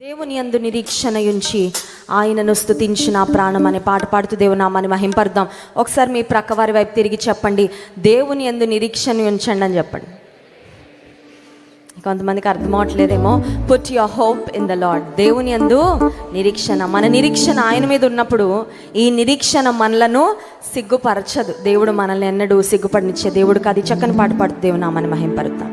దేవుని యందు నిరీక్షణ ఉంచి ఆయనను స్తుతించిన ప్రాణం అనే పాట పాడుతూ దేవుని నామాన్ని మహింపరుద్దాం. ఒకసారి మీ ప్రక్క వారి వైపు తిరిగి చెప్పండి, దేవుని యందు నిరీక్షణ ఉంచండి అని చెప్పండి. కొంతమందికి అర్థం అవట్లేదేమో. Put your hope in the lord. దేవుని యందు నిరీక్షణ. మన నిరీక్షణ ఆయన మీద ఉన్నప్పుడు ఈ నిరీక్షణ మనలను సిగ్గుపరచదు. దేవుడు మనల్ని ఎన్నడూ సిగ్గుపడనిచ్చే దేవుడు కాదు. చక్కని పాట పాడుతూ దేవుని నామాన్ని మహింపరుద్దాం.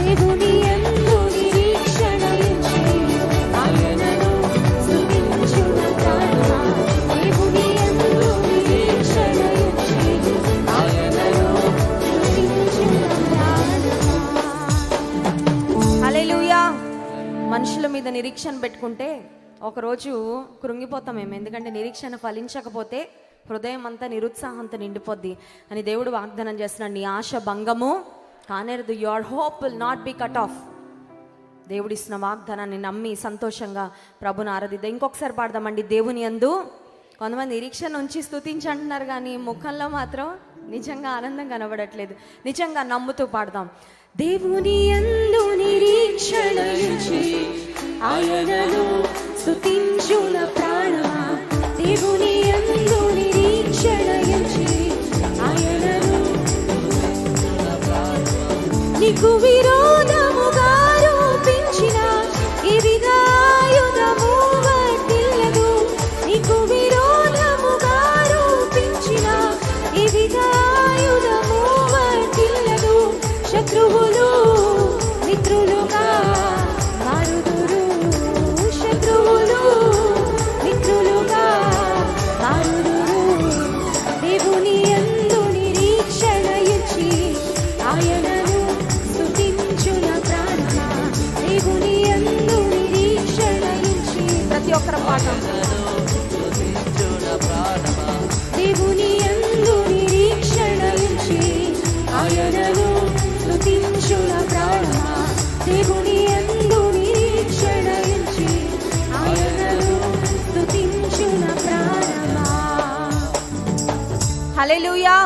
దేవుని మనుషుల మీద నిరీక్షణ పెట్టుకుంటే ఒకరోజు కృంగిపోతామేమో, ఎందుకంటే నిరీక్షణ ఫలించకపోతే హృదయం అంతా నిరుత్సాహంతో నిండిపోద్ది అని దేవుడు వాగ్దానం చేస్తున్నాడు. నీ ఆశ భంగము కానేరదు. Your hope will not be cut off. దేవుడు ఇస్తున్న వాగ్దానాన్ని నమ్మి సంతోషంగా ప్రభుని ఆరాధిద్దాం. ఇంకొకసారి పాడదామండి. దేవుని యందు కొంతమంది నిరీక్షణ ఉంచి స్తుతించి అంటున్నారు, కానీ ముఖంలో మాత్రం నిజంగా ఆనందం కనబడట్లేదు. నిజంగా నమ్ముతూ పాడదాం. దేవుని యందు నిరీక్షణ ఉంచి ఆయనను స్తుతించున ప్రాణమా, దేవుని యందు నిరీక్షణ ఉంచి ఆయనను నీకు విరోధముగా రూపించిన ఇదిగాయుధము వర్తిల్లదు, నీకు విరోధముగా రూపించిన ఇదిగాయుధము వర్తిల్లదు. శత్రువులు మిత్రులుగా మారుదురు, శత్రువులు మిత్రులుగా మారుదురు. దేవుని యందు నిరీక్షణ ఇచ్చి ఆయనను స్తుతించున ప్రాణమా, దేవుని యందు నిరీక్షణ ఇచ్చి. ప్రతి ఒక్కరి పాట. దేవుని యందు నిరీక్షణ ఇచ్చి ఆయనను స్తుతించున ప్రాణమా, దేవుని యందు నిరీక్షణ ఇచ్చి ఆయనను స్తుతించున ప్రాణమా. హల్లెలూయా.